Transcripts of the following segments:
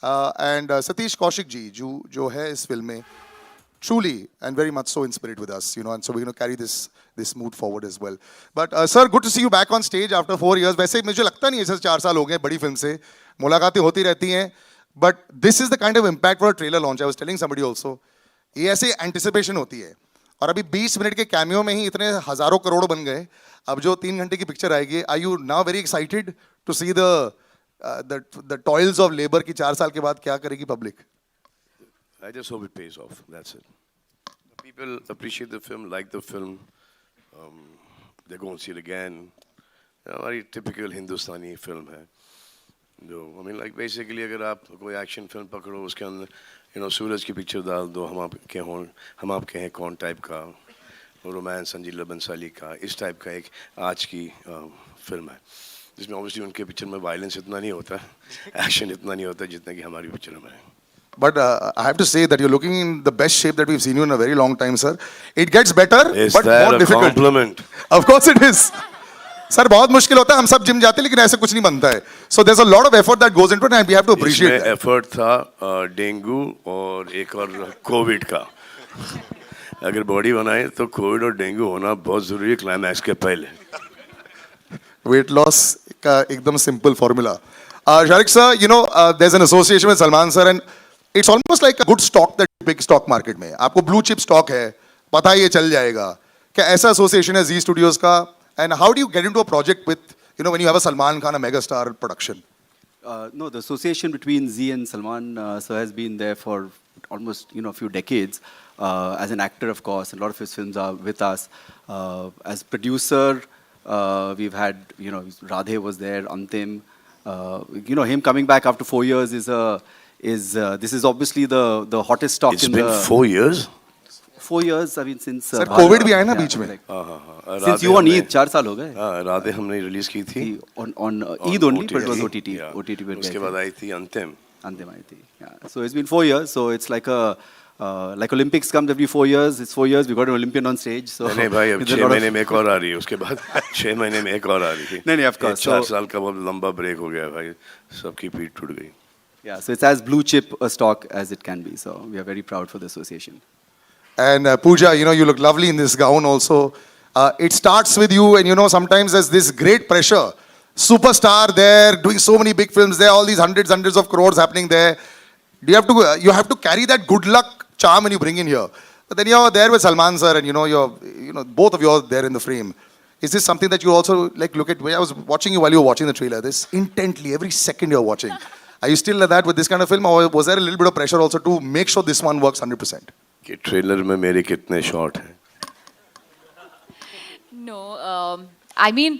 And Satish Kaushik ji जो है इस फिल्म में truly and very much so in spirit with us, you know, and so we're going to carry this mood forward as well. But sir, good to see you back on stage after 4 years. वैसे मुझे लगता नहीं है जैसे 4 साल हो गए बड़ी फिल्म से, मुलाकातें होती रहती हैं, but this is the kind of impact for a trailer launch. I was telling somebody also, ये ऐसे anticipation होती है, और अभी 20 मिनट के कैमियो में ही इतने हजारों करोड़ बन गए. अब जो 3 घंटे की पिक्चर आएगी, are you now very excited to see the toils of labor की 4 साल के बाद क्या करेगी public? I just hope it pays off. That's it. People appreciate the film, like the film. They go and see it again. Very typical Hindustani film है. जो I mean like basically अगर आप कोई action film पकड़ो उसके अंदर सूरज की picture डाल दो हम आपके हैं कौन type का romance संजीला बंसाली का इस type का एक आज की film है जिसमें obviously उनके picture में violence इतना नहीं होता action इतना नहीं होता जितना कि हमारी picture में है. But I have to say that you're looking in the best shape that we've seen you in a very long time, sir. It gets better, is but that more a difficult. Compliment? Of course it is. Sir, बहुत मुश्किल होता है. हम सब gym जाते हैं, लेकिन ऐसे कुछ नहीं बनता है. So there's a lot of effort that goes into it, and we have to appreciate that. Effort था डेंगू और एक और कोविड का. अगर बॉडी बनाए तो कोविड और डेंगू होना बहुत जरूरी है क्लाइमैक्स के पहले. Weight loss का एकदम simple formula. Sharik sir, you know, there's an association with Salman sir, and it's almost like a good stock that you pick stock market में. आपको blue chip stock है, पता है ये चल जाएगा. क्या ऐसा association है Z Studios का? And how do you get into a project with, you know, when you have a Salman Khan, a megastar production? No, the association between Z and Salman sir has been there for almost, you know, a few decades. As an actor, of course, a lot of his films are with us. As producer, we've had, you know, Radhe was there, Antim. You know, him coming back after 4 years this is obviously the hottest stock It's in been 4 years? 4 years, I mean, since Sir, COVID भी आया ना बीच में. Since you on Eid, 4 साल हो गए. राधे हमने release की थी. On Eid only, but it was OTT. Yeah. OTT पे उसके बाद आई थी अंतिम. अंतिम आई थी. Yeah. So it's been 4 years. So it's like like Olympics comes every 4 years. It's 4 years. We got an Olympian on stage. So नहीं भाई अब 6 महीने में एक और आ रही है उसके बाद 6 महीने में एक और आ रही थी. नहीं of course. 4 साल का बहुत लंबा ब्रेक हो गया भाई. सबकी पीठ टूट गई. Yeah, so it's as blue chip a stock as it can be. So we are very proud for the association. And Pooja, you know, you look lovely in this gown also. It starts with you, and you know, sometimes there's this great pressure. Superstar there, doing so many big films there, all these hundreds of crores happening there. Do you have to carry that good luck charm when you bring in here. But then you're there with Salman sir, and you know, both of you are there in the frame. Is this something that you also like look at? I was watching you while you were watching the trailer. This intently, every second you're watching. Are you still like that with this kind of film, or was there a little bit of pressure also to make sure this one works 100%? कि trailer में मेरे कितने shot हैं? No, I mean,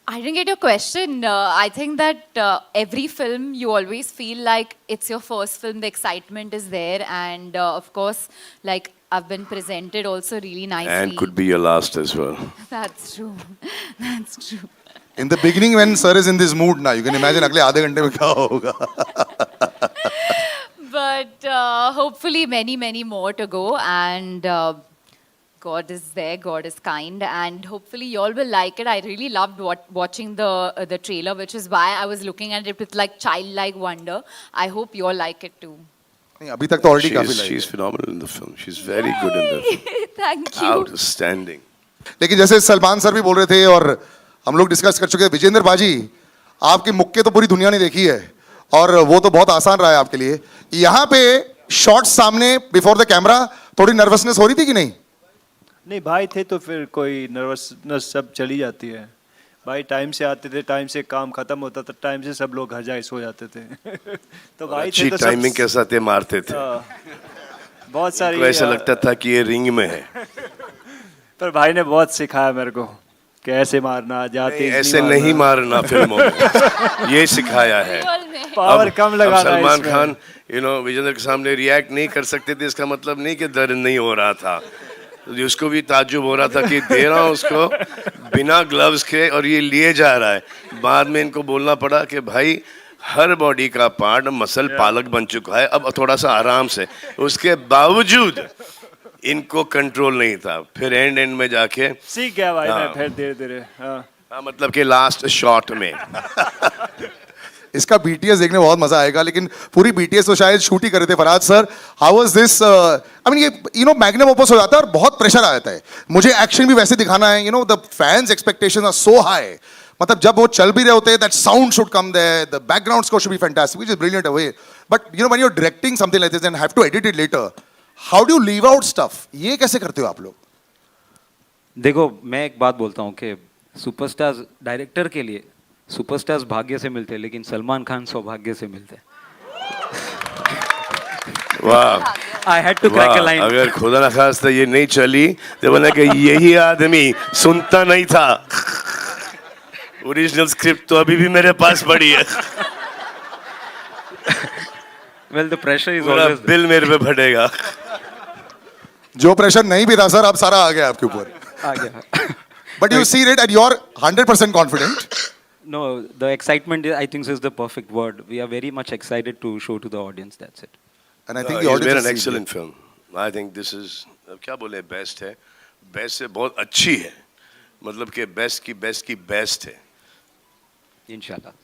I didn't get your question. I think that every film you always feel like it's your first film. The excitement is there, and of course, like I've been presented also really nicely. And could be your last as well. That's true. That's true. In the beginning, when sir is in this mood now, you can imagine अगले आधे घंटे में क्या होगा. But hopefully many more to go, and God is there, God is kind, and hopefully you all will like it. I really loved watching the trailer, which is why I was looking at it with like childlike wonder. I hope you all like it too. नहीं, अभी तक तो already काफी like. She's phenomenal in the film. She's very good in the film. Thank you. Outstanding. लेकिन जैसे Salman sir भी बोल रहे थे और हम लोग डिस्कस कर चुके हैं, विजेंद्र बाजी, आपके मुक्के तो पूरी दुनिया ने देखी है और वो तो बहुत आसान रहा है आपके लिए. यहाँ पे शॉट्स सामने बिफोर द कैमरा थोड़ी नर्वसनेस हो रही थी कि नहीं? नहीं भाई थे तो फिर कोई नर्वसनेस सब चली जाती है. भाई टाइम से आते थे, टाइम से काम खत्म होता था, टाइम से सब लोग घर जाके सो जाते थे. तो भाई थे तो टाइमिंग के साथ ये मारते थे. बहुत सारी ऐसा लगता था कि ये रिंग में है. पर भाई ने बहुत सिखाया मेरे को कैसे मारना, जाते ऐसे नहीं मारना फिल्मों में. ये सिखाया है. पावर कम लगाना. सलमान खान विजेंद्र के सामने रिएक्ट नहीं कर सकते थे, इसका मतलब नहीं कि दर्द नहीं हो रहा था. उसको भी ताज्जुब हो रहा था कि दे रहा हूँ उसको बिना ग्लव्स के और ये लिए जा रहा है. बाद में इनको बोलना पड़ा कि भाई हर बॉडी का पार्ट मसल पालक बन चुका है, अब थोड़ा सा आराम से. उसके बावजूद इनको कंट्रोल नहीं था. फिर एंड में जाके सीख गया भाई. मैं फिर धीरे धीरे मतलब कि लास्ट शॉट में. इसका BTS देखने में बहुत मजा आएगा, लेकिन पूरी BTS तो शायद शूट ही कर रहे थे। Farhad sir, how was this? I mean ये मैग्नम ओपस हो जाता है और बहुत प्रेशर आ जाता है, मुझे एक्शन भी वैसे दिखाना है, the fans expectations are so high, मतलब जब वो चल भी रहे होते हैं, that sound should come there, the background score should be fantastic, which is brilliant away, but when you are directing something like this and have to edit it later, how do you leave out stuff? ये कैसे करते हो आप लोग? देखो, मैं एक बात बोलता हूँ कि सुपरस्टार्स, डायरेक्टर के लिए सुपरस्टार्स भाग्य से मिलते हैं, लेकिन सलमान खान सौभाग्य से मिलते हैं। वाह, I had to crack a line. अगर खुदा न खास्ता ये नहीं चली तो बोला कि यही आदमी सुनता नहीं था। ओरिजिनल स्क्रिप्ट तो अभी भी मेरे पास पड़ी है। वेल, द प्रेशर इज पूरा ऑलवेज बिल मेरे पे फटेगा। जो प्रेशर नहीं भी था सर, अब सारा आ गया आपके ऊपर, आ गया। But you see it and you are 100% confident. No, the excitement, I think, is the perfect word. We are very much excited to show to the audience. That's it. And I think the He's audience made has an seen excellent it. film. I think this is क्या बोले, best है, best से बहुत अच्छी है, मतलब कि best की बेस्ट है। Inshallah.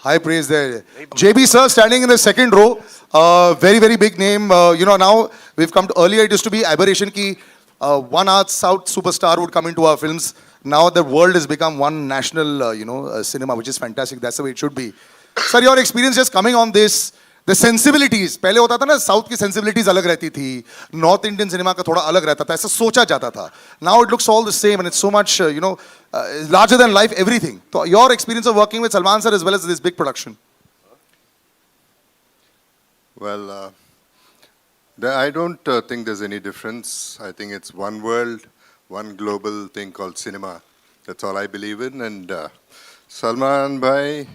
High praise there. JB sir standing in the second row. Very, very big name. Now we've come to, earlier it used to be aberration ki one South superstar would come into our films. Now the world has become one national, cinema, which is fantastic. That's the way it should be. Sir, your experience just coming on this, the sensibilities. पहले होता था ना, south की sensibilities अलग रहती थी, north Indian cinema का थोड़ा अलग रहता था, ऐसा सोचा जाता था. Now it looks all the same and it's so much, larger than life, everything. So your experience of working with Salman sir as well as this big production. Well, I don't think there's any difference. I think it's one world, one global thing called cinema. That's all I believe in. And Salman bhai,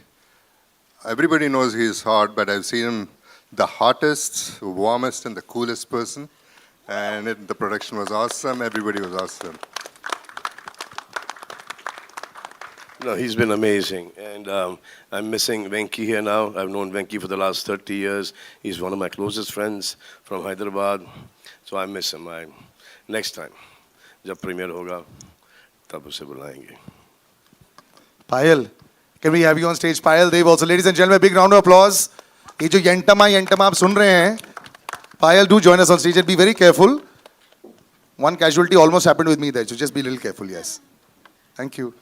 everybody knows he's hot, but I've seen him the hottest, warmest, and the coolest person. And the production was awesome. Everybody was awesome. No, he's been amazing, and I'm missing Venki here now. I've known Venki for the last 30 years. He's one of my closest friends from Hyderabad, so I miss him. Next time, जब premiere होगा, तब उसे बुलाएंगे. Payal, can we have you on stage? Payal Dev also. Ladies and gentlemen, big round of applause. ये जो यंटमा आप सुन रहे हैं, Payal, do join us on stage and be very careful. One casualty almost happened with me there, so just be a little careful, yes. Thank you.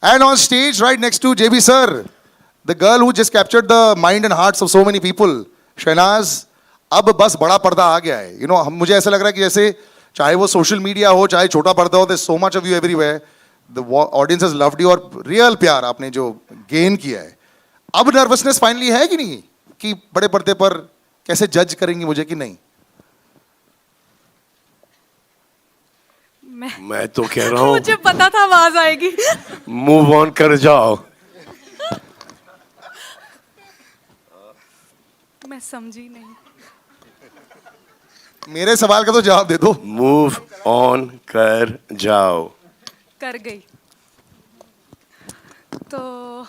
And on stage, right next to JB sir, the girl who just captured the mind and hearts of so many people, Shahnaz, अब बस बड़ा पर्दा आ गया है. मुझे ऐसा लग रहा है कि जैसे चाहे वो सोशल मीडिया हो, चाहे छोटा पर्दा हो, there's so much of you everywhere. The audience has loved you और रियल प्यार आपने जो गेन किया है. अब नर्वसनेस फाइनली है कि नहीं, कि बड़े पर्दे पर कैसे जज करेंगी मुझे कि नहीं? मैं तो कह रहा हूँ, मुझे पता था आवाज आएगी. मूव ऑन कर जाओ. मैं समझी नहीं. मेरे सवाल का तो जवाब दे दो. मूव ऑन कर जाओ. कर गई. तो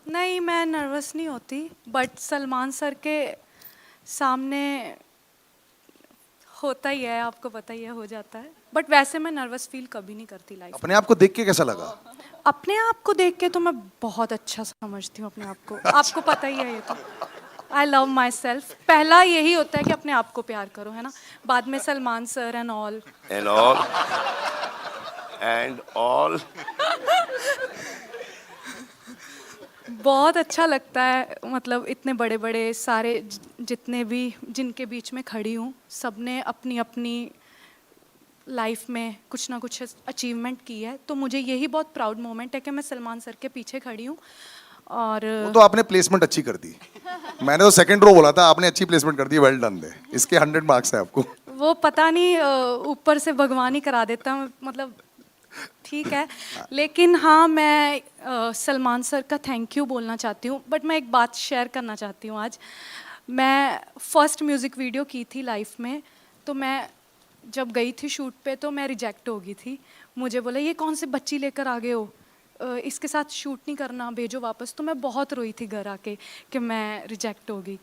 नहीं, मैं नर्वस नहीं होती, बट सलमान सर के सामने होता ही है, आपको पता ही है, हो जाता है. बट वैसे मैं नर्वस फील कभी नहीं करती लाइफ. अपने आप को देख के कैसा लगा? अपने आप को देख के तो मैं बहुत अच्छा समझती हूँ अपने आप को. आपको पता ही है ये तो. I love my self. पहला यही होता है कि अपने आप को प्यार करो, है ना. बाद में Salman sir and all. And all बहुत अच्छा लगता है. मतलब इतने बड़े बड़े सारे जितने भी जिनके बीच में खड़ी हूँ, सबने अपनी अपनी लाइफ में कुछ ना कुछ अचीवमेंट की है. तो मुझे यही बहुत प्राउड मोमेंट है कि मैं सलमान सर के पीछे खड़ी हूँ. और वो तो आपने प्लेसमेंट अच्छी कर दी. मैंने तो सेकंड रो बोला था, आपने अच्छी प्लेसमेंट कर दी. Well done they. इसके 100 मार्क्स हैं आपको. वो पता नहीं ऊपर से भगवान ही करा देता. मतलब ठीक है. लेकिन हाँ, मैं सलमान सर का थैंक यू बोलना चाहती हूँ. बट मैं एक बात शेयर करना चाहती हूँ आज. मैं फर्स्ट म्यूज़िक वीडियो की थी लाइफ में. तो मैं जब गई थी शूट पे तो मैं रिजेक्ट हो गई थी. मुझे बोला ये कौन से बच्ची लेकर आ गए हो, इसके साथ शूट नहीं करना, भेजो वापस. तो मैं बहुत रोई थी घर आके कि मैं रिजेक्ट हो गई.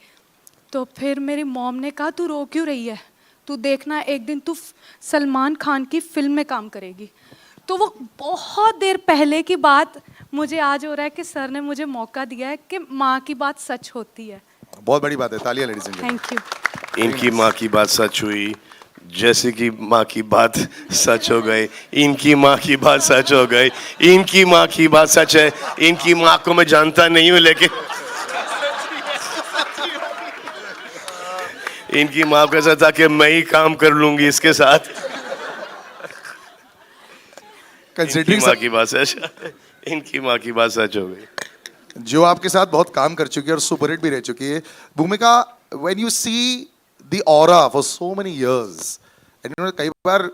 तो फिर मेरी मॉम ने कहा तू रो क्यों रही है, तू देखना एक दिन तू सलमान खान की फिल्म में काम करेगी. तो वो बहुत देर पहले की बात मुझे आज हो रहा है कि सर ने मुझे मौका दिया है कि माँ की बात सच होती है. बहुत बड़ी बात है, तालियां ladies and gentleman. Thank you. इनकी माँ की बात सच हुई, जैसे कि माँ की बात सच हो गई, इनकी माँ की बात सच हो गई, इनकी माँ की बात सच है. इनकी माँ को मैं जानता नहीं हूँ, लेकिन इनकी माँ को ऐसा था कि मैं ही काम कर लूंगी इसके साथ. इनकी कंसिडरिंग माँ की बात सच, इनकी माँ की बात सच हो गई. जो आपके साथ बहुत काम कर चुकी है और सुपरहिट भी रह चुकी है भूमिका. When you see the aura for so many years and you know, कई बार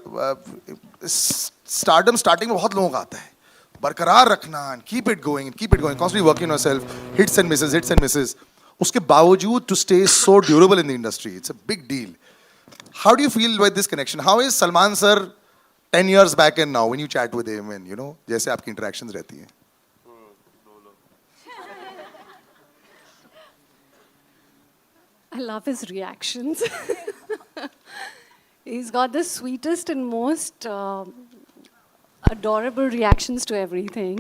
स्टारडम स्टार्टिंग में बहुत लोगों का आता है, बरकरार रखना and keep it going constantly working on yourself, hits and misses. उसके बावजूद to stay so durable in the industry, it's a big deal. How do you feel with this connection? How is Salman sir 10 years back and now when you chat with him and you know जैसे आपकी interactions रहती हैं? I love his reactions. He's got the sweetest and most adorable reactions to everything.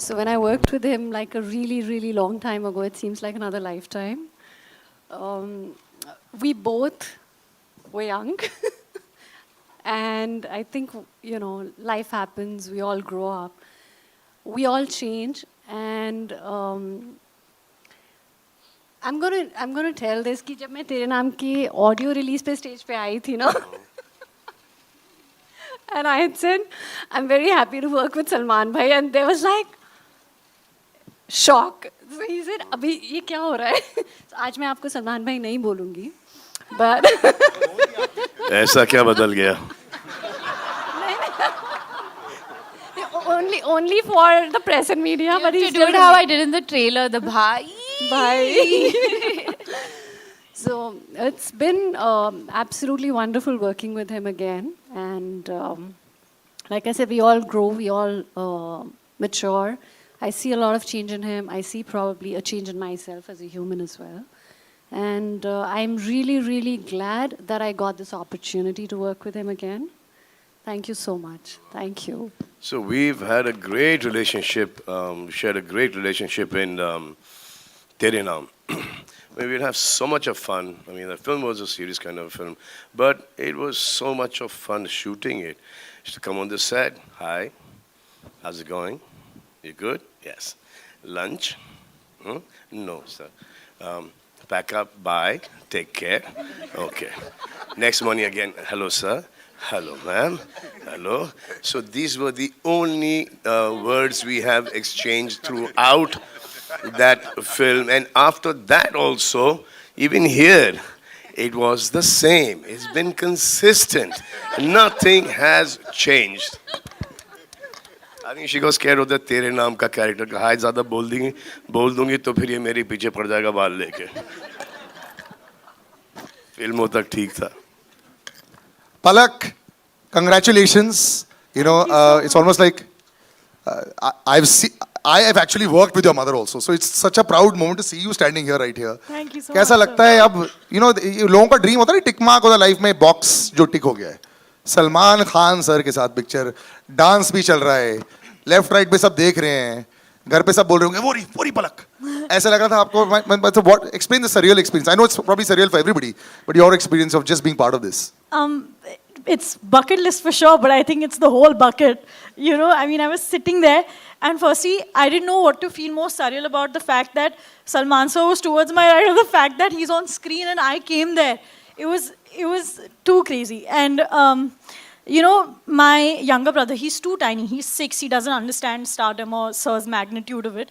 So when I worked with him like a really, really long time ago, it seems like another lifetime. We both were young. And I think, you know, life happens, we all grow up, we all change. And I'm gonna tell this कि जब मैं तेरे नाम की audio release पे stage पे आई थी ना, and I had said, I'm very happy to work with Salman bhai, and there was like shock. So he said, अभी ये क्या हो रहा है? So आज मैं आपको सलमान भाई नहीं बोलूँगी, but ऐसा क्या बदल गया? only for the press and media, but You he's have to do it how I did in the trailer, the bhai. Bye. So it's been absolutely wonderful working with him again. And like I said, we all grow, we all mature. I see a lot of change in him. I see probably a change in myself as a human as well. And I'm really, really glad that I got this opportunity to work with him again. Thank you so much. Thank you. So we've had a great relationship, shared a great relationship in Tere Naam. We would have so much of fun. I mean, the film was a serious kind of film, but it was so much of fun shooting it. Used to come on the set. Hi, how's it going? You good? Yes. Lunch? Hmm? No, sir. Pack up. Bye. Take care. Okay. Next morning again. Hello, sir. Hello, ma'am. Hello. So these were the only words we have exchanged throughout that film. And after that also, even here, it was the same. It's been consistent. Nothing has changed. I think she got scared of the तेरे नाम का character. हाय ज़्यादा बोल दूंगी तो फिर ये मेरे पीछे पड़ जाएगा बाल लेके. फिल्मों तक ठीक था. Palak, congratulations. You know, it's almost like I have actually worked with your mother also. So it's such a proud moment to see you standing here, right here. Thank you so कैसा much, लगता है अब, you know, लोगों का dream होता है ना, tick mark होता है लाइफ में, बॉक्स जो टिक हो गया है. सलमान खान सर के साथ पिक्चर, डांस भी चल रहा है, लेफ्ट राइट पे सब देख रहे हैं, घर पे सब बोल रहे होंगे वो रही पलक. ऐसा लग रहा था आपको? So what, explain the surreal experience. I know it's probably surreal for everybody, but your experience of just being part of this. It's bucket list for sure, but I think it's the whole bucket. You know, I mean, I was sitting there, and firstly, I didn't know what to feel more surreal about the fact that Salman sir was towards my right, or the fact that he's on screen and I came there. It was too crazy. And you know, my younger brother, he's too tiny. He's 6. He doesn't understand stardom or sir's magnitude of it.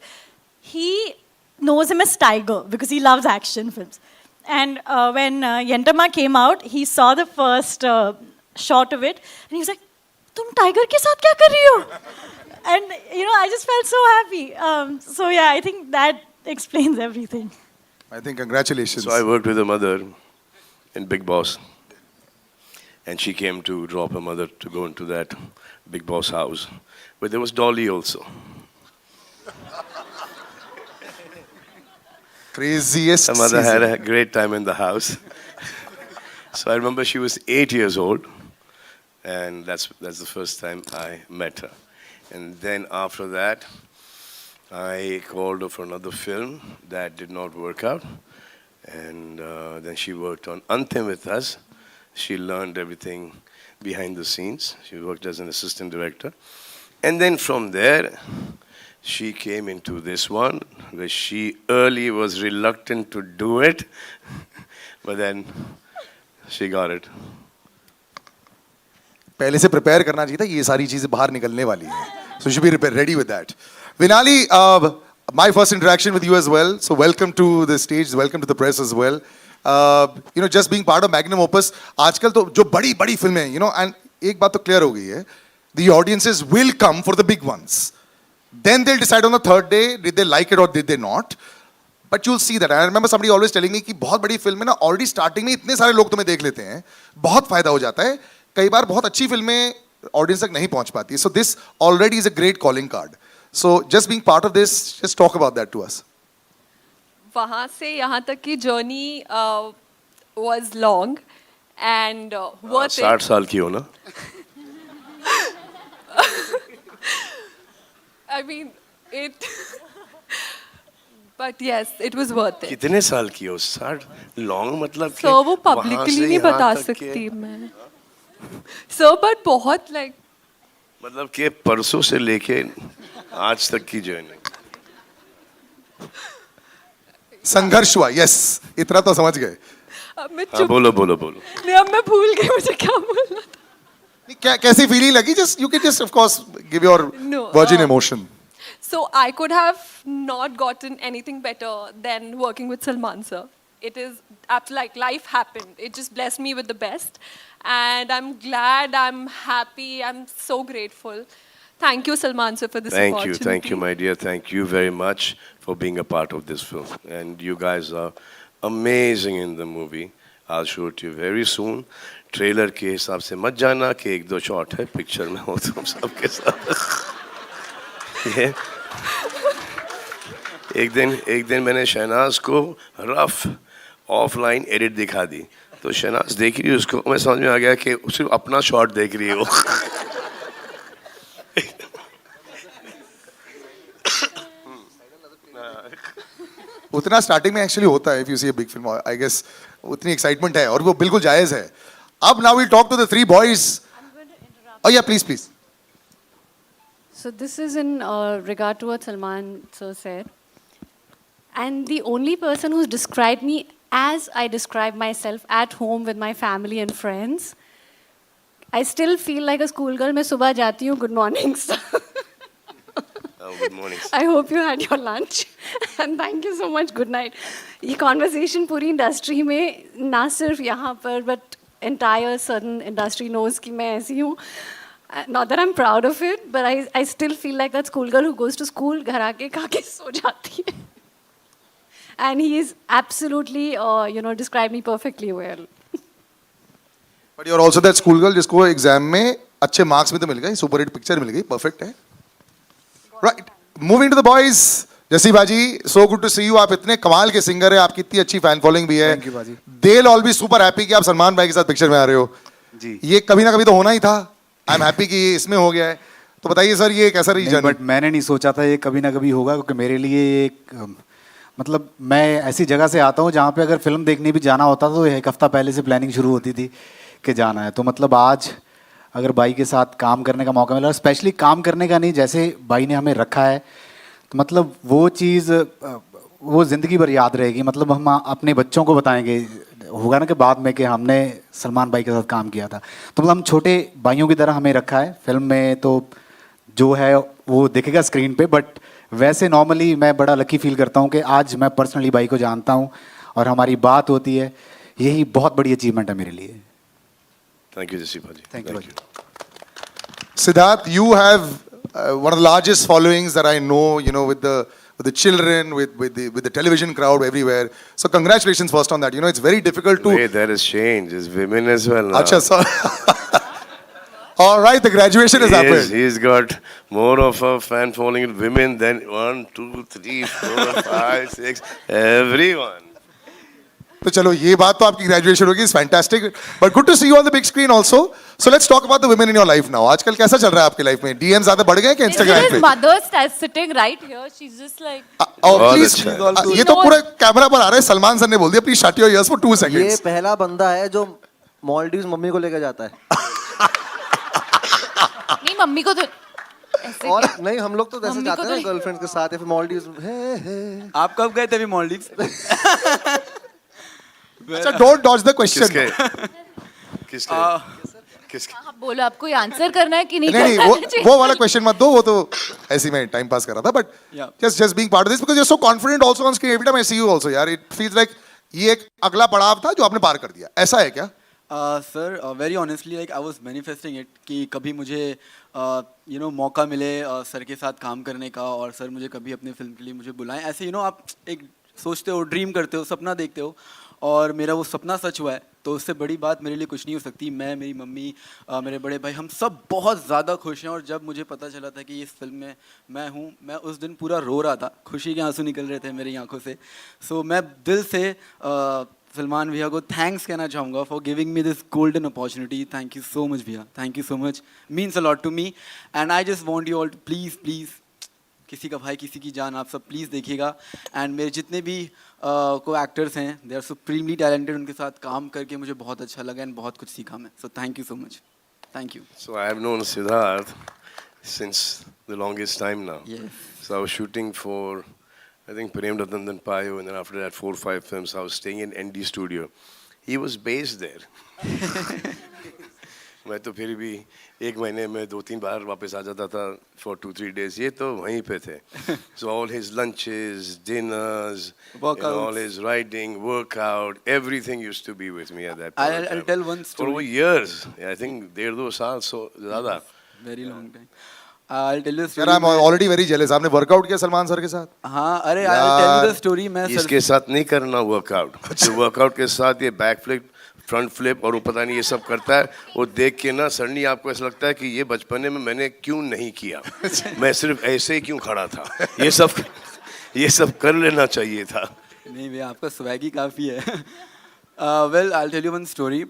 He knows him as Tiger because he loves action films. And when Yentama came out, he saw the first shot of it, and he was like, "Tum tiger ke saath kya kar rahi ho?" And you know, I just felt so happy. So yeah, I think that explains everything. I think congratulations. So I worked with her mother in Big Boss. And she came to drop her mother to go into that Big Boss house. But there was Dolly also. Craziest Her mother season. had a great time in the house. So I remember she was 8 years old. And that's the first time I met her. And then after that, I called her for another film. That did not work out. And then she worked on Anthem with us. She learned everything behind the scenes. She worked as an assistant director. And then from there, she came into this one, where she early was reluctant to do it. But then she got it. पहले से prepare करना चाहिए था, ये सारी चीजें बाहर निकलने वाली हैं. So you should be ready with that. Vinali, my first interaction with you as well. So welcome to the stage, welcome to the press as well. You know, just being part of Magnum Opus. आजकल तो जो बड़ी बड़ी फिल्में, you know, and एक बात तो clear हो गई है, the audiences will come for the big ones. Then they'll decide on the third day, did they like it or did they not. But you'll see that. I remember somebody always telling me कि बहुत बड़ी film में ना already starting में इतने सारे लोग तुम्हें देख लेते हैं, बहुत फायदा हो जाता है. कई बार बहुत अच्छी फिल्में ऑडियंस तक नहीं पहुंच पाती. So this already is a great calling card. So just being part of this, just talk about that to us. वहाँ से यहाँ तक की journey was long and worth it. 60 साल की हो ना? I mean, it. But yes, it was worth it. कितने साल की हो? 60 लॉन्ग मतलब कि So वो वहाँ publicly से नहीं यहाँ बता तक के- सकती मैं. So but बहुत like मतलब कि परसों से लेके आज तक की जर्नी. संघर्ष हुआ, yes, इतना तो समझ गए. अब मैं हाँ चुप बोलो बोलो बोलो. नहीं अब मैं भूल गई मुझे क्या बोलना था. क्या कैसी फीलिंग लगी? Just you can just of course give your No, virgin emotion. So I could have not gotten anything better than working with Salman sir. It is like life happened. It just blessed me with the best. And I'm glad, I'm happy, I'm so grateful. Thank you, Salman sir, for this opportunity. Thank you, my dear. Thank you very much for being a part of this film. And you guys are amazing in the movie. I'll show it to you very soon. Trailer के हिसाब से मत जाना कि एक दो shot है picture में हो तुम सबके साथ. ये एक दिन मैंने शहनाज को रफ ऑफलाइन एडिट दिखा दी तो शहनाज देख रही है उसको, मैं समझ में आ गया कि सिर्फ अपना शॉट देख रही है वो. उतना स्टार्टिंग में एक्चुअली होता है. If you see a big film, I guess उतनी एक्साइटमेंट है और वो बिल्कुल जायज है. अब now will talk to the three boys. Oh yeah, please. So this is in regard to what Salman sir said. And the only person who's described me as I describe myself at home with my family and friends. I still feel like a schoolgirl. मैं सुबह जाती हूँ, good morning sir. Good morning. I hope you had your lunch. And thank you so much. Good night. ये conversation पूरी industry में ना सिर्फ यहाँ पर but entire certain industry knows कि मैं ऐसी हूँ. Not that I'm proud of it, but I still feel like that schoolgirl who goes to school, घर आके खा के सो जाती है. And he is absolutely, described me perfectly well. But you're also that school girl जिसको exam में अच्छे marks भी तो मिल गए, सुपर हिट पिक्चर मिल गई, परफेक्ट है. Right, moving to the boys. Jassi बाजी, so good to see you. आप इतने कमाल के सिंगर हैं, आपकी इतनी अच्छी फैन फॉलोइंग भी है. Thank you, बाजी. They'll all be super happy कि आप सलमान भाई के साथ पिक्चर में आ रहे हो. जी. ये कभी ना कभी तो होना ही था. आई एम हैप्पी कि ये इसमें हो गया है. तो बताइए सर, ये कैसा रही जर्नी? बट मैंने नहीं सोचा था ये कभी ना कभी होगा, क्योंकि मेरे लिए एक मतलब मैं ऐसी जगह से आता हूँ जहाँ पे अगर फिल्म देखने भी जाना होता तो एक हफ्ता पहले से प्लानिंग शुरू होती थी कि जाना है. तो मतलब आज अगर भाई के साथ काम करने का मौका मिला, स्पेशली काम करने का नहीं, जैसे भाई ने हमें रखा है, तो मतलब वो चीज़ वो ज़िंदगी भर याद रहेगी. मतलब हम अपने बच्चों को बताएंगे, होगा ना कि बाद में कि हमने सलमान भाई के साथ काम किया था. तो मतलब हम छोटे भाइयों की तरह हमें रखा है फिल्म में. तो जो है वो दिखेगा स्क्रीन पे, बट वैसे नॉर्मली मैं बड़ा लकी फील करता हूँ कि आज मैं पर्सनली भाई को जानता हूँ और हमारी बात होती है. यही बहुत बड़ी अचीवमेंट है मेरे लिए. Thank you, Jesse Bhaji. Thank you. Siddharth, you have one of the largest followings that I know, with the children, with the television crowd everywhere. So congratulations first on that. You know, it's very difficult to. Wait, there is change. It's women as well now. Acha, sir. All right, the graduation has happened. He's got more of a fan following in women than 1, 2, 3, 4, 5, 6, everyone. तो चलो ये बात तो आपकी graduation होगी, is fantastic, but good to see you on the big screen also. So let's talk about the women in your life now. आजकल कैसा चल रहा है आपकी लाइफ में? डीएम ज्यादा बढ़ गए कि इंस्टाग्राम पे? His mother sitting right here. She's just like. Please अच्छा ये तो पूरे कैमरा पर आ रहा है. सलमान सर ने बोल दिया please shut your ears for 2 ये seconds. पहला बंदा है जो मालदीव्स मम्मी को लेकर जाता है. नहीं मम्मी को तो ऐसे और नहीं, हम लोग तो जैसे मम्मी जाते को हैं ना तो- गर्लफ्रेंड के साथ या फिर मालदीव्स. आप कब गए थे अभी मालदीव्स? अच्छा डोंट डॉज द क्वेश्चन. किसके किसके किसके आप बोलो आपको ये आंसर करना है कि नहीं नहीं करना नहीं है? वो वाला क्वेश्चन मत दो, वो तो ऐसे में टाइम पास कर रहा था. But Yeah. Just being part of this because you are so confident also on screen. Every time I see you also यार, इट फील्स लाइक ये एक अगला पड़ाव था जो आपने पार कर दिया. ऐसा है क्या? Sir very honestly like I was manifesting it कि कभी मुझे मौका मिले सर के साथ काम करने का, और सर मुझे कभी अपने फिल्म के लिए मुझे बुलाएं. ऐसे आप एक सोचते हो, ड्रीम करते हो, सपना देखते हो, और मेरा वो सपना सच हुआ है. तो उससे बड़ी बात मेरे लिए कुछ नहीं हो सकती. मैं, मेरी मम्मी, मेरे बड़े भाई, हम सब बहुत ज़्यादा खुश हैं. और जब मुझे पता चला था कि इस फिल्म में मैं हूँ, मैं उस दिन पूरा रो रहा था. खुशी के आंसू निकल रहे थे मेरी आंखों से. सो मैं दिल से सलमान भैया को थैंक्स कहना चाहूँगा for giving me this golden opportunity. Thank you so much भैया, thank you so much. Means a lot to me. And I just want you all to please please, किसी का भाई किसी की जान, आप सब प्लीज़ देखिएगा. एंड मेरे जितने भी को एक्टर्स हैं, दे आर सुप्रीमली टैलेंटेड. उनके साथ काम करके मुझे बहुत अच्छा लगा एंड बहुत कुछ सीखा मैं. So thank you so much. Thank you. So I have known Siddharth since the longest time now. Yes. So I was shooting for, I think, Prem Ratandan Payo, and then after that 4 or 5 films, I was staying in ND Studio. He was based there. मैं तो फिर भी एक महीने में 2-3 बार वापस आ जाता था for 2-3 days. ये तो वहीं पे थे. So all his lunches, dinners, Workouts. all his writing, workout, everything used to be with me at that point. I'll tell one For story. over years. I think 1.5-2 साल so ज़्यादा. Very long time. I'll tell you a यार I am story. Already very jealous. आपने workout किया Salman sir के साथ? हाँ, अरे I'll tell you the story. मैं इसके साथ नहीं करना वर्कआउट. जो वर्कआउट के साथ ये बैक फ्लिप, फ्रंट फ्लिप और वो पता नहीं ये सब करता है, वो देख के ना सडनली आपको ऐसा लगता है कि ये बचपने में मैंने क्यों नहीं किया. मैं सिर्फ ऐसे ही क्यों खड़ा था. ये सब कर लेना चाहिए था. नहीं भैया, आपका स्वैग ही काफ़ी है. Well I tell you one story.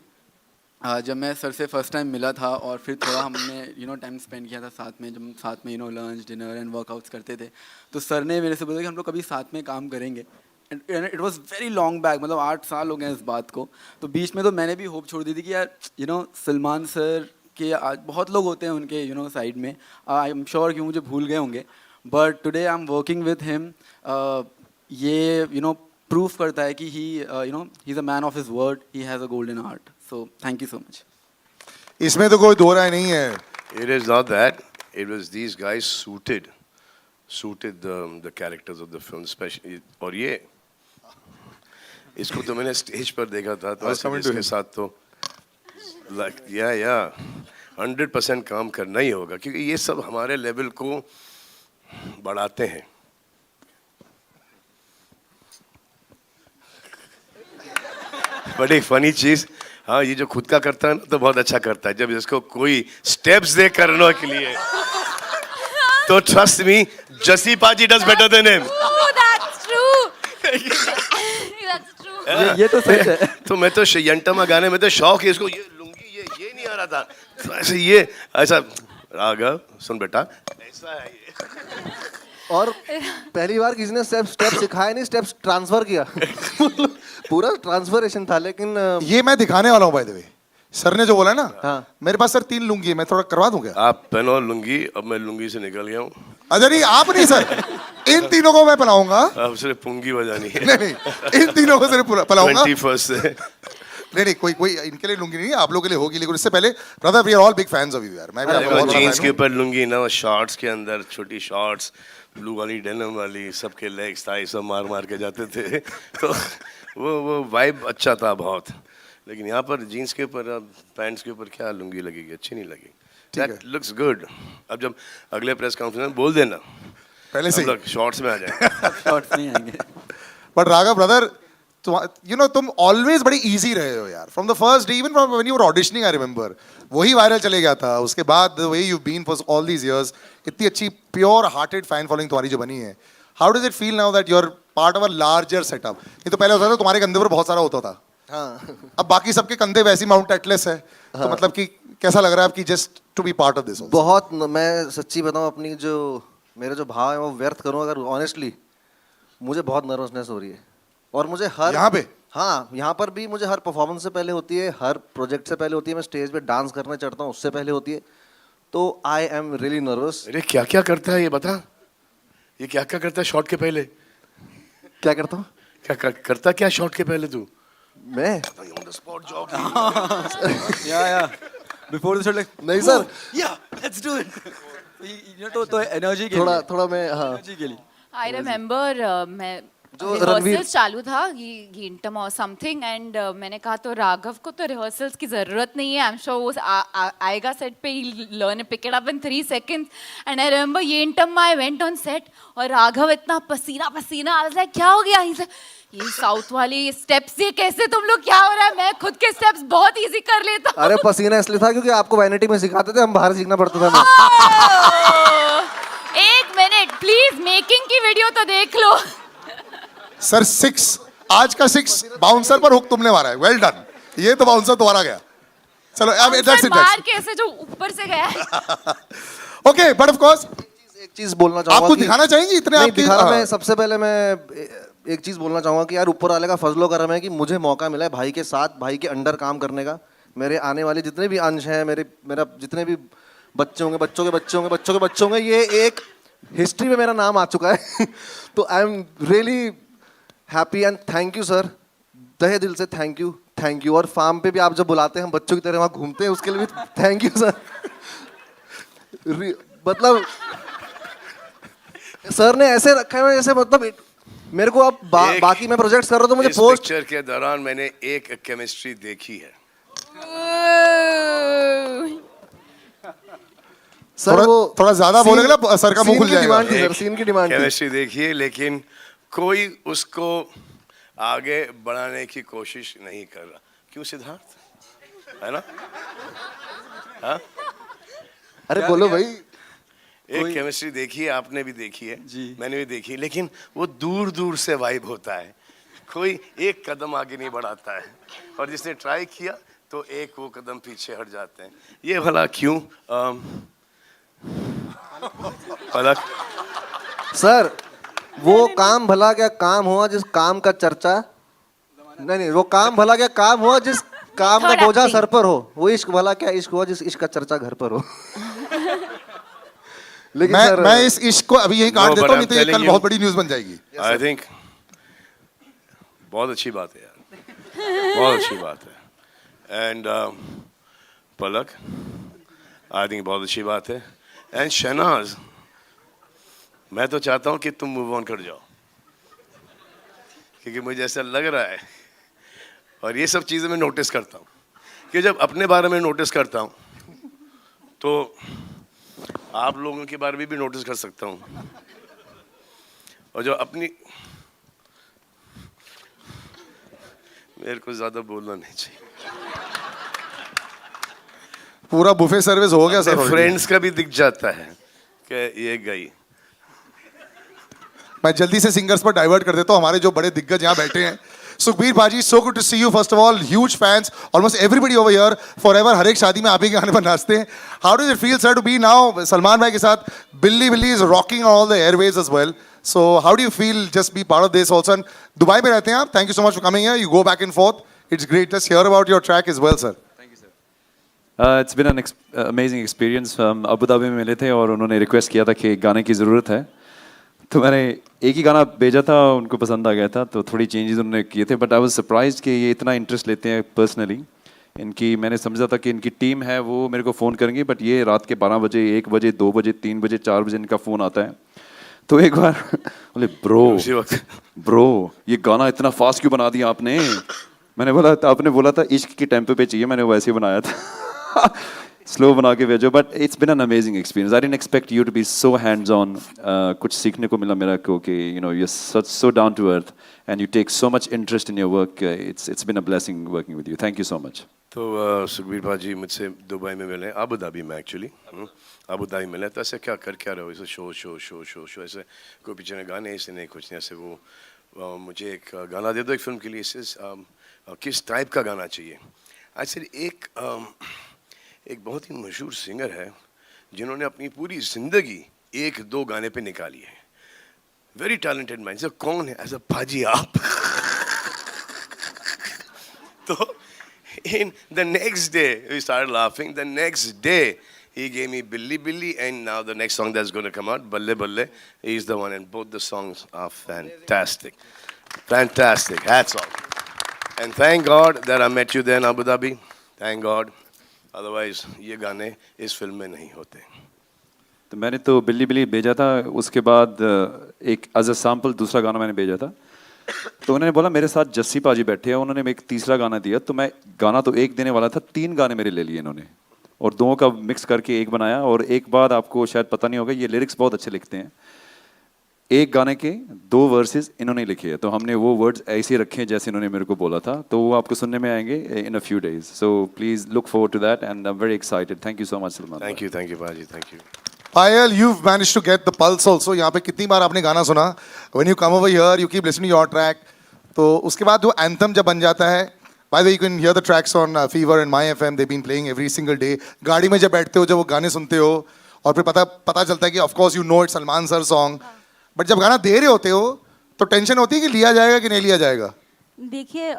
जब मैं सर से फर्स्ट टाइम मिला था और फिर थोड़ा हमने टाइम स्पेंड किया था साथ में, जब हम साथ में लंच, डिनर एंड वर्कआउट्स करते थे, तो सर ने मेरे से बोला कि हम लोग कभी साथ में काम करेंगे. It was very long back, मतलब 8 साल हो गए इस बात को. तो बीच में तो मैंने भी होप छोड़ दी थी कि यार सलमान सर के आज बहुत लोग होते हैं उनके साइड में, आई एम श्योर कि मुझे भूल गए होंगे. But today I am working with him. ये प्रूफ करता है कि he is a man of his word. He has a golden heart. So thank you so much. इसमें तो कोई दो राय नहीं है. It is not that. It was these guys suited the characters of the film, especially. और ये इसको तो मैंने स्टेज पर देखा था, तो ऐसे इसके साथ तो like yeah 100% काम करना ही होगा, क्योंकि ये सब हमारे लेवल को बढ़ाते हैं. बट एक फनी चीज, हाँ, ये जो खुद का करता है ना तो बहुत अच्छा करता है. जब इसको कोई स्टेप्स दे करने के लिए, तो ट्रस्ट मी, जसी पाजी does better than him. Oh, that's true. That's true. ये तो सच है. तो मैं तो यंटमा गाने में तो शौक है इसको, ये लुंगी ये नहीं आ रहा था, तो ऐसे ये ऐसा राघव सुन बेटा ऐसा है ये. और पहली बार किसी ने स्टेप सिखाया नहीं, स्टेप्स ट्रांसफर किया. पूरा ट्रांसफरेशन था. लेकिन ये मैं दिखाने वाला हूँ बाय द वे. सर ने जो बोला ना, हाँ. मेरे पास सर 3 लुंगी है, मैं थोड़ा करवा दूं क्या? आप पहनो लुंगी. अब मैं लुंगी से निकल गया हूँ. अच्छा नहीं, आप नहीं सर, इन तीनों को मैं पहनाऊंगा. अब सिर्फ पुंगी बजानी है. नहीं, इन तीनों को सिर्फ पहनाऊंगा. 21st से. नहीं कोई इनके लिए लुंगी नहीं है, आप लोगों के लिए होगी. लेकिन इससे पहले brother, we are all big fans of you यार. मैं भी आपका बहुत बड़ा जीन्स fan के हूं. ऊपर लुंगी ना, शॉर्ट्स के अंदर छोटी शॉर्ट्स, ब्लू वाली डेनिम वाली, सबके लेग्स थाई सब मार के जाते थे. तो वो वाइब अच्छा था बहुत. लेकिन यहाँ पर जीन्स के ऊपर, पैंट्स के ऊपर क्या लुंगी लगेगी, अच्छी नहीं लगेगी. That looks good. अब जब अगले प्रेस कॉन्फ्रेंस में बोल देना, पहले से शॉर्ट्स में आ जाए. शॉर्ट्स नहीं आएंगे. बट राघव ब्रदर, तुम ऑलवेज बड़ी इजी रहे हो यार. From the first day, even from when you were auditioning, I remember वही वायरल चले गया था. उसके बाद the way you been for all these years, इतनी अच्छी प्योर हार्टेड फैन फॉलोइंग तुम्हारी जो बनी है. How does it feel now that you are part of a larger setup. ये तो पहले होता था तुम्हारे कंधे पर बहुत सारा होता था. हाँ. अब बाकी सबके कंधे वैसी माउंट एटलस है. तो मतलब कि कैसा लग रहा है आपकी just to be part of this? बहुत मैं सच्ची बताऊं, अपनी जो मेरे जो भाव है वो व्यर्थ करूं अगर ऑनेस्टली, मुझे बहुत नर्वसनेस हो रही है. और मुझे हर यहाँ पे? हाँ, यहाँ पर भी मुझे हर परफॉर्मेंस से पहले होती है, हर प्रोजेक्ट से पहले होती है. मैं स्टेज पे डांस करने चढ़ता हूँ उससे पहले होती है. तो आई एम रियली नर्वस. अरे क्या क्या करता है ये बता, ये क्या क्या करता है शॉट के पहले? क्या करता हूँ? क्या करता क्या शॉट के पहले तू? मैं ऑन द स्पॉट जॉब. या बिफोर द शॉट लाइक नहीं सर, या लेट्स डू इट. तो एनर्जी के थोड़ा मैं हाँ एनर्जी के लिए. I remember मैं जो रणवीर रिहर्सल्स चालू था घंटम और समथिंग एंड मैंने कहा तो राघव को तो रिहर्सल्स की ज़रूरत नहीं है, आई एम श्योर वो आएगा सेट पे, ही learn pick it up in 3 seconds. And I remember घंटम I went on set और राघव इतना पसीना पसीना, आई वाज लाइक क्या हो गया? ये साउथ वाली स्टेप्स ये कैसे तुम लोग, क्या हो रहा है? मैं खुद के स्टेप्स बहुत इजी कर लेता हूं. अरे पसीना इसलिए था क्योंकि आपको वैनिटी में सिखाते थे, हम बाहर सीखना पड़ता था. एक मिनट प्लीज, मेकिंग की वीडियो तो देख लो. सर 6, आज का 6 बाउंसर पर हुक तुमने मारा है. Well done. ये तो बाउंसर तुम्हारा गया. चलो अब दैट्स इट. मार के ऐसे जो ऊपर से गया. ओके बट ऑफ कोर्स एक चीज बोलना चाहूंगा. आपको दिखाना चाहेंगे इतने नहीं, आपकी दिखाना मैं सबसे पहले मैं एक चीज बोलना चाहूंगा कि यार ऊपर वाले का फजलो करम है कि मुझे मौका मिला है भाई के साथ, भाई के अंडर काम करने का. मेरे आने वाले जितने भी अंश हैं, मेरा जितने भी बच्चे होंगे, बच्चों के बच्चे होंगे, बच्चों के बच्चे होंगे, ये एक हिस्ट्री में मेरा नाम आ चुका है. तो I am really happy and thank you sir, तहे दिल से थैंक यू. और फार्म पे भी आप जब बुलाते हैं हम बच्चों की तरह वहाँ घूमते हैं, उसके लिए भी थैंक यू सर. मतलब सर ने ऐसे रखा है जैसे मतलब मेरे को अब बाकी मैं प्रोजेक्ट्स कर रहा हूँ तो मुझे पोस्ट पिक्चर के दौरान मैंने एक केमिस्ट्री देखी है. सर. वो थोड़ा ज्यादा बोलेगा ना सर का मुंह खुल जाएगा. डिमांड थी सर, सीन की डिमांड थी. केमिस्ट्री देखी है लेकिन कोई उसको आगे बढ़ाने की कोशिश नहीं कर रहा. क्यों सिद्धार्थ, है ना? हाँ? अरे बोलो भाई. एक केमिस्ट्री देखी है, आपने भी देखी है जी, मैंने भी देखी है, लेकिन वो दूर दूर से वाइब होता है, कोई एक कदम आगे नहीं बढ़ाता है. और जिसने ट्राई किया तो एक वो कदम पीछे हट जाते हैं. ये भला क्यों? पलक सर, वो काम भला क्या काम हुआ जिस काम का चर्चा, नहीं वो काम भला क्या काम हुआ जिस काम का बोझा सर पर हो. वो इश्क भला क्या इश्क हुआ जिस इश्क का चर्चा घर पर हो. लेकिन मैं इस इश्क को अभी यहीं काट देता हूँ, नहीं तो ये कल बहुत बड़ी न्यूज़ बन जाएगी. आई थिंक बहुत अच्छी बात है यार, बहुत अच्छी बात है. एंड पलक, आई थिंक बहुत अच्छी बात है. एंड शहनाज, मैं तो चाहता हूँ कि तुम मूव ऑन कर जाओ, क्योंकि मुझे ऐसा लग रहा है, और ये सब चीज़ें मैं नोटिस करता हूँ कि जब अपने बारे में नोटिस करता हूँ तो आप लोगों के बारे में भी नोटिस कर सकता हूँ. और जो अपनी, मेरे को ज़्यादा बोलना नहीं चाहिए. पूरा बुफे सर्विस हो गया सर. फ्रेंड्स का भी दिख जाता है कि ये गई. मैं जल्दी से सिंगर्स पर डाइवर्ट कर देता हूँ. हमारे जो बड़े दिग्गज यहाँ बैठे हैं, सुखबीर भाजी, so good to see you. First of all huge fans, almost everybody over here, forever. हर एक शादी में आप ही के गाने पर नाचते हैं. How does it feel sir to be now Salman भाई के साथ? बिल्ली is rocking all the airwaves as well. So how do you feel just be part of this also? Dubai में रहते हैं आप. Thank you so much for coming here. You go back and forth. It's great. Just hear about your track as well sir. It's been an amazing experience. हम अबू धाबी में मिले थे और उन्होंने रिक्वेस्ट किया था कि गाने की ज़रूरत है, तो मैंने एक ही गाना भेजा था, उनको पसंद आ गया था, तो थोड़ी चेंजेस उन्होंने किए थे. बट आई वाज सरप्राइज्ड कि ये इतना इंटरेस्ट लेते हैं पर्सनली. इनकी, मैंने समझा था कि इनकी टीम है वो मेरे को फ़ोन करेंगी, बट ये रात के 12 बजे, 1 बजे, 2 बजे, 3 बजे, 4 बजे इनका फ़ोन आता है. तो एक बार बोले ब्रो ये गाना इतना फास्ट क्यों बना दिया आपने? मैंने बोला, आपने बोला था इश्क के टेम्पो पे चाहिए, मैंने वैसे ही बनाया था. स्लो बना के भेजो. But it's been an amazing experience. I didn't expect you to be so hands on. कुछ सीखने को मिला मेरा को कि you know you are so down to earth and you take so much interest in your work. It's been a blessing working with you. Thank you so much. तो सुखबीर भाजी मुझसे दुबई में मिले, अबू धाबी में एक्चुअली, अबू धाबी मिले. तो ऐसे क्या कर क्या रहे हो? ऐसे शो ऐसे कोई पीछे ने गाने ऐसे नहीं, कुछ नहीं, ऐसे वो मुझे एक गाना दे दो एक फिल्म के लिए, किस टाइप का गाना चाहिए। अच्छा, एक बहुत ही मशहूर सिंगर है जिन्होंने अपनी पूरी जिंदगी एक दो गाने पे निकाली है, वेरी टैलेंटेड मैन। सर कौन है? ऐसा पाजी आप। तो in the next day we started laughing. The next day he gave me Billy Billy, and now the next song that's going to come out, Balle Balle, is the one, and both the songs are fantastic. Fantastic. Hats off. And thank God that I met you there in Abu Dhabi. Thank God. Otherwise ये गाने इस film में नहीं होते। तो मैंने तो बिल्ली बिल्ली भेजा था, उसके बाद एक एज अ सैम्पल दूसरा गाना मैंने भेजा था। तो उन्होंने बोला मेरे साथ जस्सी पाजी बैठे हैं, उन्होंने एक तीसरा गाना दिया। तो मैं गाना तो एक देने वाला था, 3 गाने मेरे ले लिए इन्होंने और 2 का मिक्स करके एक बनाया। और एक बात आपको शायद पता नहीं होगा, ये लिरिक्स बहुत अच्छे लिखते हैं। एक गाने के 2 वर्सेस इन्होंने लिखे हैं, तो हमने वो वर्ड्स ऐसे रखे हैं जैसे इन्होंने मेरे को बोला था। तो वो आपको सुनने में आएंगे in a few days. So please look forward to that and I am very excited. Thank you so much Salman. Thank you पाजी, thank you. Payal, you've managed to get the pulse also. यहाँ पे कितनी बार आपने गाना सुना? When you come over here, you keep listening to your track. तो उसके बाद जो anthem जब बन जाता है, by the way, you can hear the tracks on Fever and My FM. They've been playing every single day. गाड़ी में जब बैठते हो, जब वो गाने सुनते हो, और फिर पता चलता है कि of course you know it's Salman sir song. But जब गाना दे रहे होते हो, तो टेंशन होती है कि लिया जाएगा कि नहीं लिया जाएगा। देखिए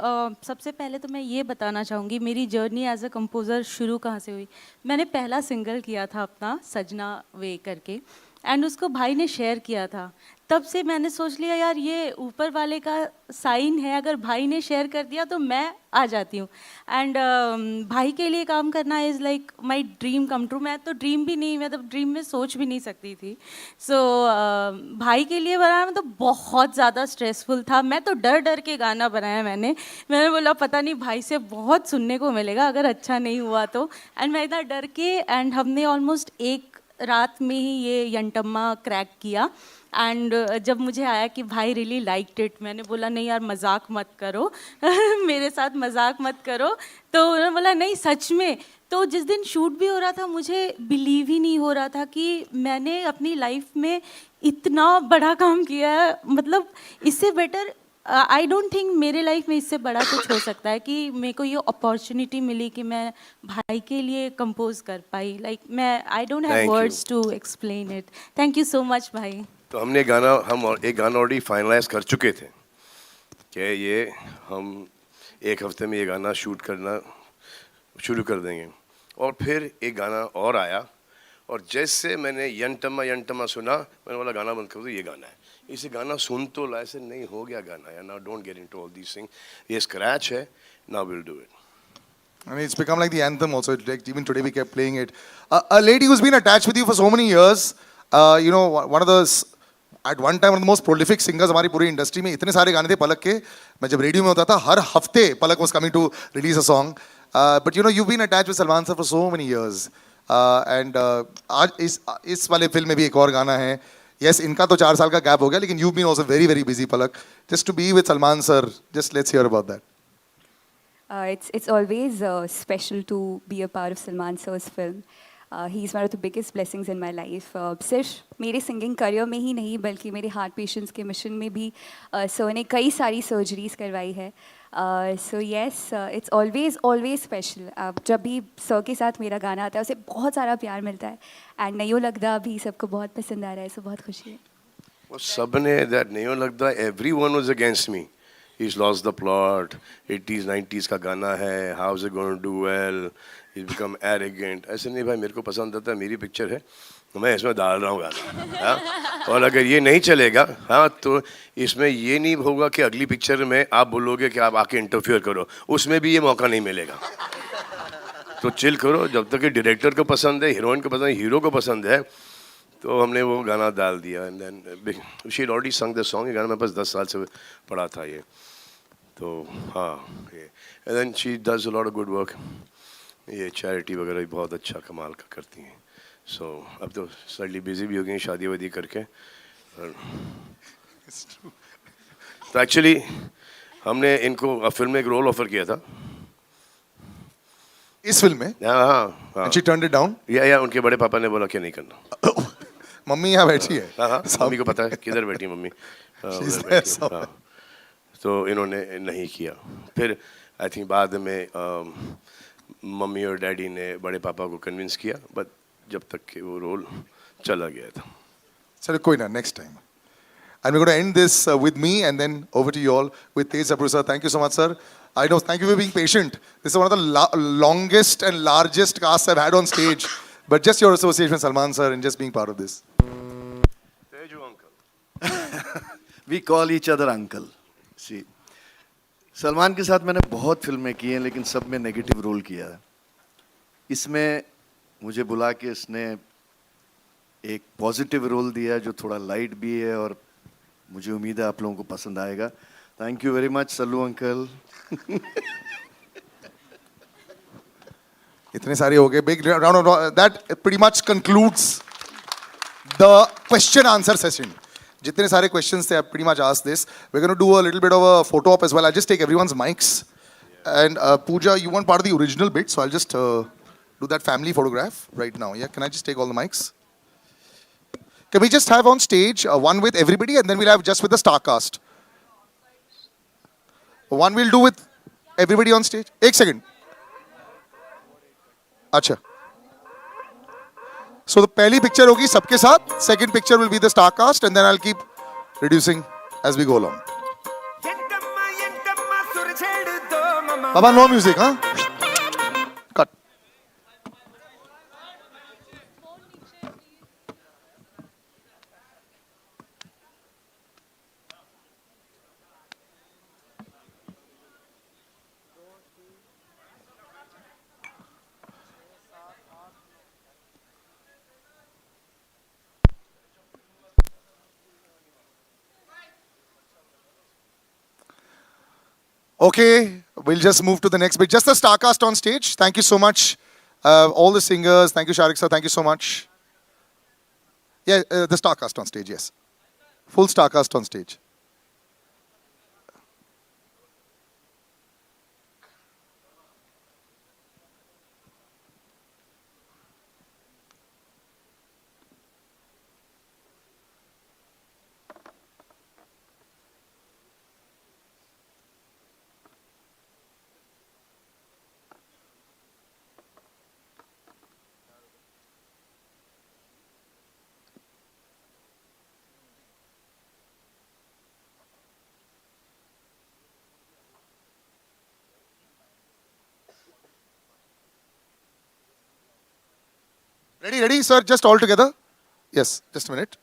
सबसे पहले तो मैं ये बताना चाहूँगी मेरी जर्नी एज अ कंपोज़र शुरू कहाँ से हुई। मैंने पहला सिंगल किया था अपना सजना वे करके, एंड उसको भाई ने शेयर किया था। तब से मैंने सोच लिया यार ये ऊपर वाले का साइन है, अगर भाई ने शेयर कर दिया तो मैं आ जाती हूँ। एंड भाई के लिए काम करना is like my dream come true. मैं तो ड्रीम भी नहीं, मतलब ड्रीम में सोच भी नहीं सकती थी। सो भाई के लिए बनाना तो बहुत ज़्यादा स्ट्रेसफुल था। मैं तो डर डर के गाना बनाया मैंने बोला पता नहीं भाई से बहुत सुनने को मिलेगा अगर अच्छा नहीं हुआ तो। एंड मैं इतना डर के, एंड हमने ऑलमोस्ट एक रात में ही ये यंटम्मा क्रैक किया। एंड जब मुझे आया कि भाई रियली लाइक्ड इट, मैंने बोला नहीं यार मजाक मत करो मेरे साथ मजाक मत करो। तो उन्होंने बोला नहीं सच में। तो जिस दिन शूट भी हो रहा था मुझे बिलीव ही नहीं हो रहा था कि मैंने अपनी लाइफ में इतना बड़ा काम किया है। मतलब इससे बेटर आई डोंट थिंक मेरे लाइफ में इससे बड़ा कुछ हो सकता है कि मेरे को ये अपॉर्चुनिटी मिली कि मैं भाई के लिए कंपोज कर पाई। लाइक मैं I don't have words to explain it. Thank you so much भाई। तो हम एक गाना ऑलरेडी फाइनलाइज कर चुके थे कि ये हम एक हफ्ते में ये गाना शूट करना शुरू कर देंगे। और फिर एक गाना और आया, और जैसे मैंने यंटमा सुना मैंने बोला गाना बंद कर दो, ये गाना है। इसे गाना सुन तो ला, ऐसे नहीं हो गया गाना यार। Now don't get into all these things. ये स्क्रैच है, now will do it. I mean, it's become like the anthem also. Like even today we kept playing it. A lady who's been attached with you for so many years, you know, one of the at one time one of the most prolific singers हमारी पूरी industry में। इतने सारे गाने थे पलक के, मैं जब रेडियो में होता था हर हफ्ते पलक was coming to release a song. But you know, you've been attached with Salman sir for so many years. And आज इस वाले फिल्म में भी एक और गाना है। Yes, इनका तो 4 साल का गैप हो गया, लेकिन you've been also very very busy Palak. Just to be with Salman sir, just let's hear about that. It's always special to be a part of Salman sir's film. He's one of the biggest blessings in my life. सिर्फ मेरे singing career में ही नहीं बल्कि मेरे heart patients के mission में भी sir ने कई सारी सर्जरीज करवाई है। So yes, it's always special. जब भी सर के साथ मेरा गाना आता है उसे बहुत सारा प्यार मिलता है। एंड नयो लगदा भी सबको बहुत पसंद आ रहा है, सो बहुत खुशी है। वो सब ने दैट नयो लगदा, everyone was against me. He's lost the plot. 80s 90s का गाना है, how is it going to do well? He's become arrogant. ऐसे नहीं भाई, मेरे को पसंद आता है, मेरी पिक्चर है तो मैं इसमें डाल रहा हूँ गाना। हाँ? और अगर ये नहीं चलेगा हाँ तो इसमें ये नहीं होगा कि अगली पिक्चर में आप बोलोगे कि आप आके इंटरफियर करो, उसमें भी ये मौका नहीं मिलेगा। तो चिल करो, जब तक कि डायरेक्टर को पसंद है, हीरोइन को पसंद है, हीरो को पसंद है, तो हमने वो गाना डाल दिया। एंड देन शी ऑलरेडी संग द सॉन्ग। ये गाना मेरे पास 10 साल से पड़ा था ये। तो हाँ, and then she does a lot of good work. ये चैरिटी वगैरह भी बहुत अच्छा कमाल का करती हैं। सो अब तो सडनली बिजी भी हो गई शादी वादी करके। तो एक्चुअली हमने इनको फिल्म में एक रोल ऑफर किया था। इस फिल्म में? हाँ। And she turned it down? या उनके बड़े पापा ने बोला कि नहीं करना। मम्मी यहाँ बैठी है। हाँ, मम्मी को पता है किधर बैठी है मम्मी। तो इन्होंने नहीं किया। फिर आई थिंक बाद में मम्मी और डैडी ने बड़े पापा को कन्विंस किया, बट जब तक कि वो रोल चला गया था। चलो कोई ना, next time. And we're going to end this with me and then over to you all with Tej Sabru sir. Thank you so much, sir. I know, thank you for being patient. This is one of the longest and largest casts I've had on stage. But just your association with Salman sir and just being part of this. Teju uncle. We call each other uncle. See, Salman के साथ मैंने बहुत फिल्में की हैं, लेकिन सब में नेगेटिव रोल किया है। इसमें मुझे बुला के इसने एक पॉजिटिव रोल दिया है जो थोड़ा लाइट भी है, और मुझे उम्मीद है आप लोगों को पसंद आएगा। Thank you very much Sallu uncle. इतने सारे हो गए, big round of that pretty much concludes the question answer session. जितने सारे questions थे, I pretty much asked this. We're going to do a little bit of a photo op as well. I'll just take everyone's mics. And Pooja, you weren't part of the original bit, so I'll just do that family photograph right now. Yeah, can I just take all the mics? Can we just have on stage one with everybody and then we'll have just with the star cast? One we'll do with everybody on stage. एक second. अच्छा. So the पहली picture होगी सबके साथ. Second picture will be the star cast and then I'll keep reducing as we go along. Baba, no music, huh? Cut. Okay, we'll just move to the next bit. Just the star cast on stage. Thank you so much. All the singers. Thank you, Sharik sir. Thank you so much. Yeah, the star cast on stage, yes. Full star cast on stage. Ready, sir? Just all together? Yes, just a minute.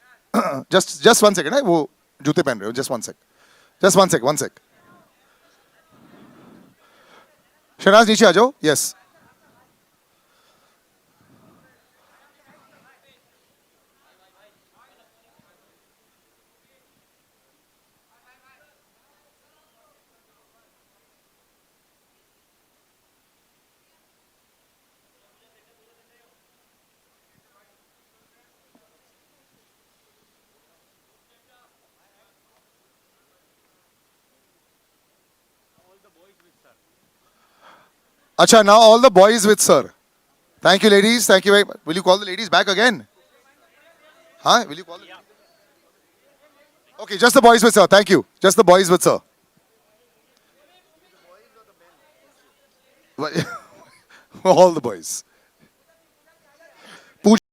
just 1 second. वो जूते पहन रहे हो. Just 1 sec. Just 1 sec. Shehnaaz नीचे आ जाओ. Yes. Acha, now all the boys with sir. Thank you, ladies. Thank you very much. Will you call the ladies back again? Huh? Will you call the ladies? Okay, just the boys with sir. Thank you. Just the boys with sir. All the boys.